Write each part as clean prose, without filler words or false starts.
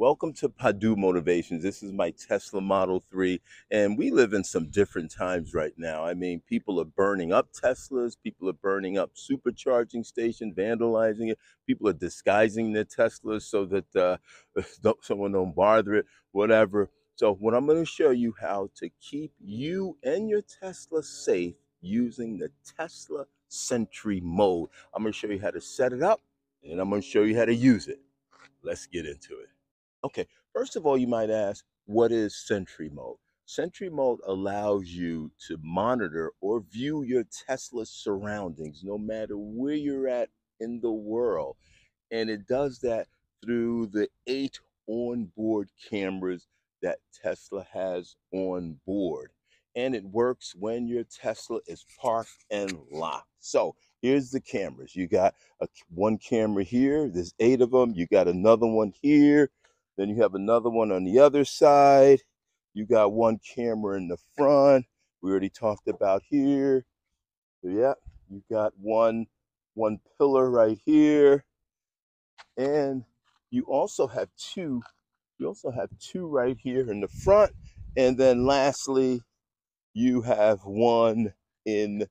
Welcome to Padu Motivations. This is my Tesla Model 3, and we live in some different times right now. I mean, people are burning up Teslas, people are burning up supercharging stations, vandalizing it. People are disguising their Teslas so that someone don't bother it, whatever. So what I'm going to show you how to keep you and your Tesla safe using the Tesla Sentry Mode. I'm going to show you how to set it up, and I'm going to show you how to use it. Let's get into it. Okay, first of all, you might ask, what is Sentry Mode? Sentry Mode allows you to monitor or view your Tesla surroundings no matter where you're at in the world. And it does that through the 8 onboard cameras that Tesla has on board. And it works when your Tesla is parked and locked. So here's the cameras. You got one camera here. There's 8 of them. You got another one here. Then you have another one on the other side. You got one camera in the front. We already talked about here. So yeah, you got one pillar right here. And you also have two right here in the front. And then lastly, you have one in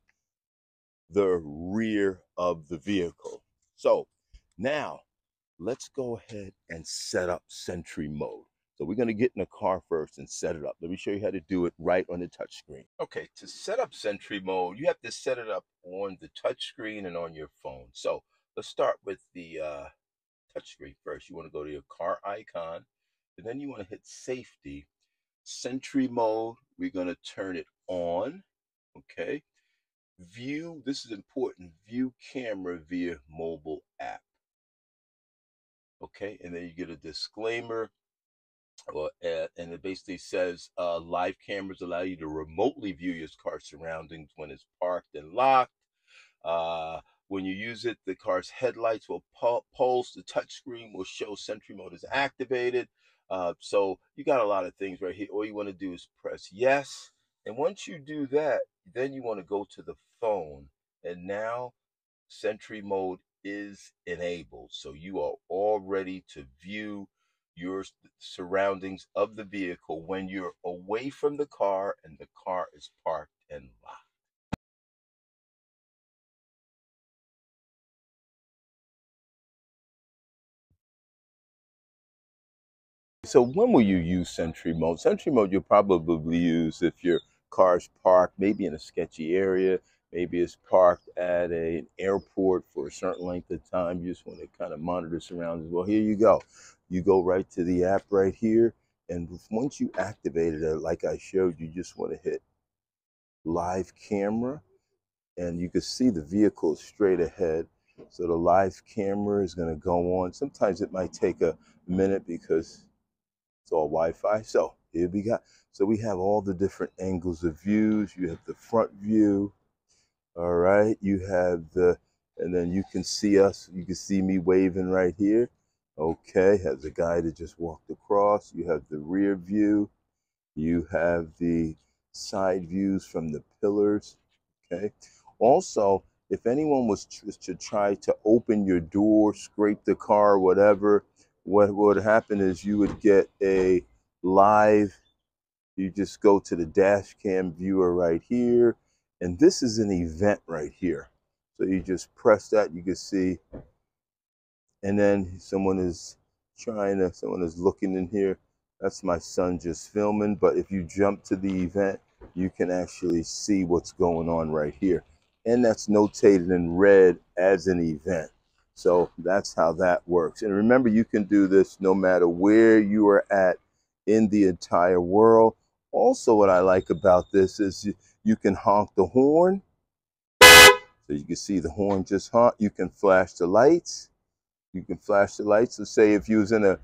the rear of the vehicle. So now let's go ahead and set up Sentry Mode. So we're going to get in the car first and set it up. Let me show you how to do it right on the touch screen. Okay, to set up Sentry Mode, you have to set it up on the touch screen and on your phone. So let's start with the touch screen first. You want to go to your car icon, and then you want to hit Safety. Sentry Mode, we're going to turn it on. Okay. View, this is important, view camera via mobile app. Okay, and then you get a disclaimer, and it basically says live cameras allow you to remotely view your car's surroundings when it's parked and locked. When you use it, the car's headlights will pulse, the touchscreen will show Sentry Mode is activated. So you got a lot of things right here. All you want to do is press yes. And once you do that, then you want to go to the phone. And now Sentry Mode is enabled. So you are all ready to view your surroundings of the vehicle when you're away from the car and the car is parked and locked. So when will you use Sentry Mode? Sentry Mode you'll probably use if your car's parked maybe in a sketchy area, maybe it's parked at an airport for a certain length of time. You just want to kind of monitor surroundings. Well, here you go. You go right to the app right here, and once you activated it, like I showed you, just want to hit live camera, and you can see the vehicle straight ahead. So the live camera is going to go on. Sometimes it might take a minute because it's all Wi-Fi. So here we got. So we have all the different angles of views. You have the front view. All right. You have and then you can see us. You can see me waving right here. Okay. Has the guy that just walked across. You have the rear view. You have the side views from the pillars. Okay. Also, if anyone was to try to open your door, scrape the car, whatever, what would happen is you would get a live, you just go to the dash cam viewer right here, and this is an event right here. So you just press that, you can see, and then someone is looking in here. That's my son just filming, but if you jump to the event, you can actually see what's going on right here. And that's notated in red as an event. So that's how that works. And remember, you can do this no matter where you are at in the entire world. Also, what I like about this is you can honk the horn. So you can see the horn just honk. You can flash the lights. You can flash the lights. So say if you was in a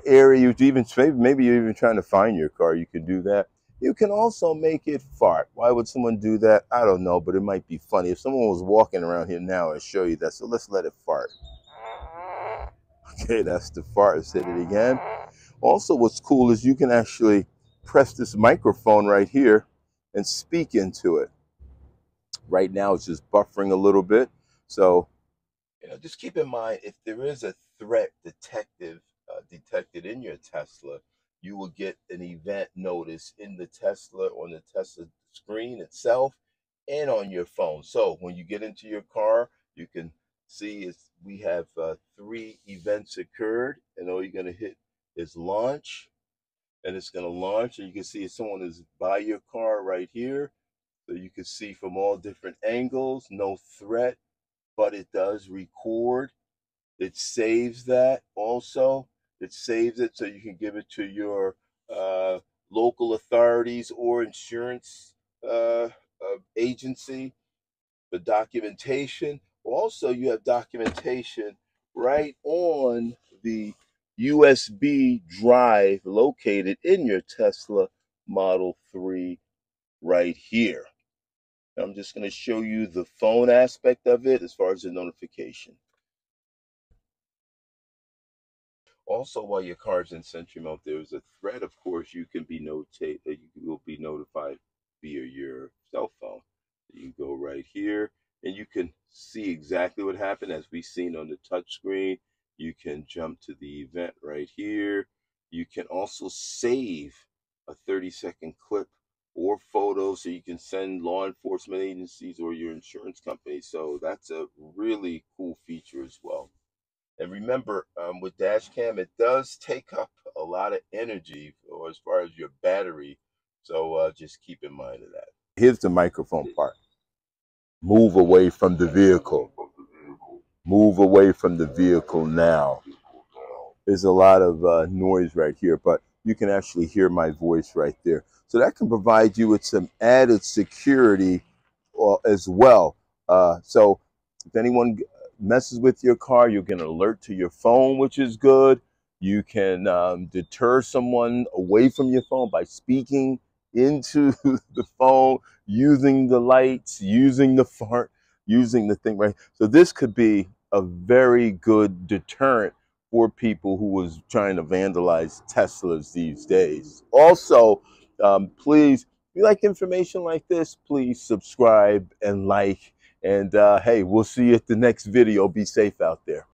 area, you even maybe you're even trying to find your car, you can do that. You can also make it fart. Why would someone do that? I don't know, but it might be funny. If someone was walking around here now, I'd show you that. So let's let it fart. Okay, that's the fart. Let's hit it again. Also, what's cool is you can actually press this microphone right here and speak into it. Right now, it's just buffering a little bit. So, just keep in mind, if there is a threat detective detected in your Tesla, you will get an event notice in the Tesla, on the Tesla screen itself, and on your phone. So when you get into your car, you can see we have 3 events occurred, and all you're going to hit is launch, and it's going to launch, and you can see if someone is by your car right here. So you can see from all different angles, no threat, but it does record. It saves that also. It saves it so you can give it to your local authorities or insurance agency. The documentation. Also, you have documentation right on the USB drive located in your Tesla Model 3 right here. I'm just going to show you the phone aspect of it as far as the notification. Also, while your car's in Sentry Mode, there's a thread. Of course, you will be notified via your cell phone. You go right here, and you can see exactly what happened as we've seen on the touch screen. You can jump to the event right here. You can also save a 30-second clip or photo so you can send law enforcement agencies or your insurance company. So that's a really cool feature as well. And remember, with dash cam, it does take up a lot of energy or as far as your battery. So just keep in mind of that. Here's the microphone part. Move away from the vehicle. Move away from the vehicle now. There's a lot of noise right here, but you can actually hear my voice right there. So that can provide you with some added security as well. So if anyone messes with your car, you'll get an alert to your phone, which is good. You can deter someone away from your phone by speaking into the phone, using the lights, using the fart, using the thing, right? So this could be a very good deterrent for people who was trying to vandalize Teslas these days. Also, please, if you like information like this, please subscribe and like. And hey, we'll see you at the next video. Be safe out there.